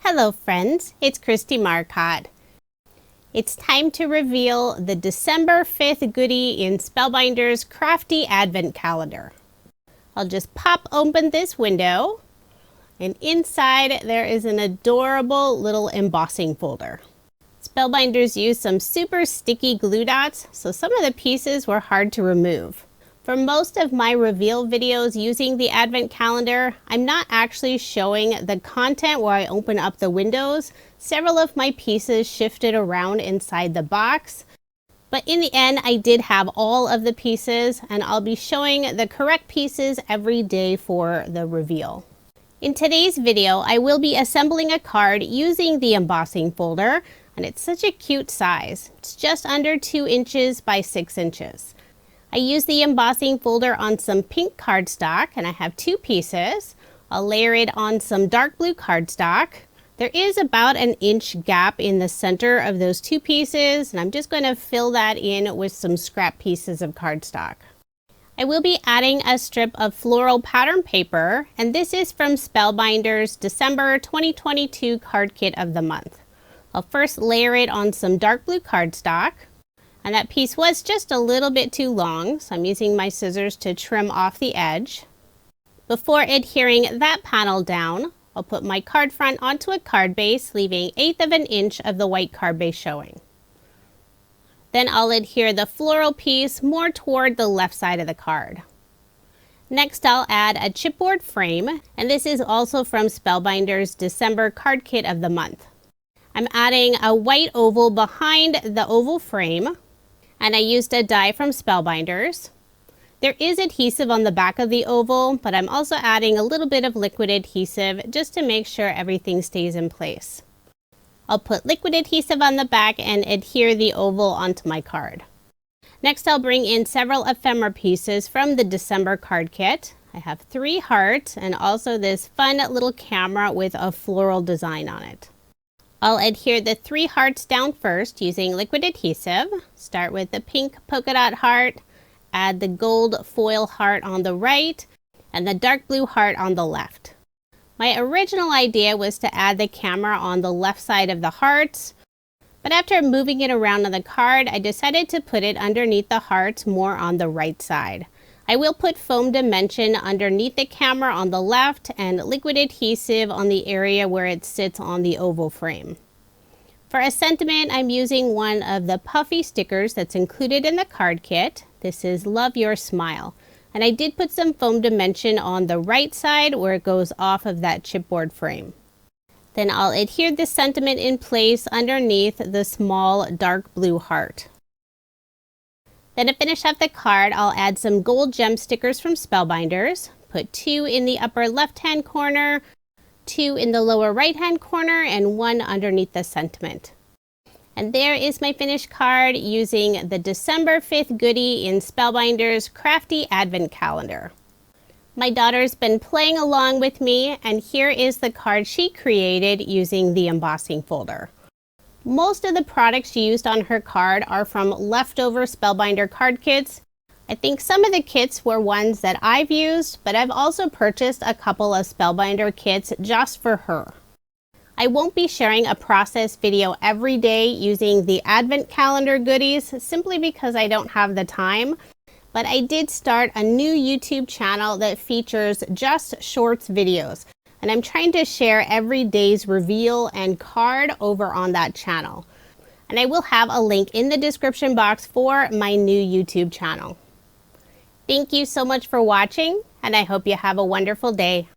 Hello friends, it's Kristie Marcotte. It's time to reveal the December 5th goodie in Spellbinders Crafty Advent Calendar. I'll just pop open this window, and inside there is an adorable little embossing folder. Spellbinders used some super sticky glue dots, so some of the pieces were hard to remove. For most of my reveal videos using the Advent Calendar, I'm not actually showing the content where I open up the windows. Several of my pieces shifted around inside the box. But in the end, I did have all of the pieces, and I'll be showing the correct pieces every day for the reveal. In today's video, I will be assembling a card using the embossing folder, and it's such a cute size. It's just under 2 inches by 6 inches. I used the embossing folder on some pink cardstock, and I have 2 pieces. I'll layer it on some dark blue cardstock. There is about an inch gap in the center of those 2 pieces, and I'm just going to fill that in with some scrap pieces of cardstock. I will be adding a strip of floral pattern paper, and this is from Spellbinders December 2022 Card Kit of the Month. I'll first layer it on some dark blue cardstock. And that piece was just a little bit too long, so I'm using my scissors to trim off the edge. Before adhering that panel down, I'll put my card front onto a card base, leaving 1/8 of an inch of the white card base showing. Then I'll adhere the floral piece more toward the left side of the card. Next, I'll add a chipboard frame, and this is also from Spellbinders December Card Kit of the Month. I'm adding a white oval behind the oval frame, and I used a die from Spellbinders. There is adhesive on the back of the oval, but I'm also adding a little bit of liquid adhesive just to make sure everything stays in place. I'll put liquid adhesive on the back and adhere the oval onto my card. Next, I'll bring in several ephemera pieces from the December card kit. I have 3 hearts and also this fun little camera with a floral design on it. I'll adhere the 3 hearts down first using liquid adhesive. Start with the pink polka dot heart, add the gold foil heart on the right, and the dark blue heart on the left. My original idea was to add the camera on the left side of the hearts, but after moving it around on the card, I decided to put it underneath the hearts more on the right side. I will put foam dimension underneath the camera on the left and liquid adhesive on the area where it sits on the oval frame. For a sentiment, I'm using one of the puffy stickers that's included in the card kit. This is Love Your Smile. And I did put some foam dimension on the right side where it goes off of that chipboard frame. Then I'll adhere the sentiment in place underneath the small dark blue heart. Then to finish up the card, I'll add some gold gem stickers from Spellbinders. Put 2 in the upper left-hand corner, 2 in the lower right-hand corner, and 1 underneath the sentiment. And there is my finished card using the December 5th goodie in Spellbinders Crafty Advent Calendar. My daughter's been playing along with me, and here is the card she created using the embossing folder. Most of the products she used on her card are from leftover Spellbinder card kits. I think some of the kits were ones that I've used, but I've also purchased a couple of Spellbinder kits just for her. I won't be sharing a process video every day using the Advent Calendar goodies simply because I don't have the time, but I did start a new YouTube channel that features just shorts videos. And I'm trying to share every day's reveal and card over on that channel. And I will have a link in the description box for my new YouTube channel. Thank you so much for watching, and I hope you have a wonderful day.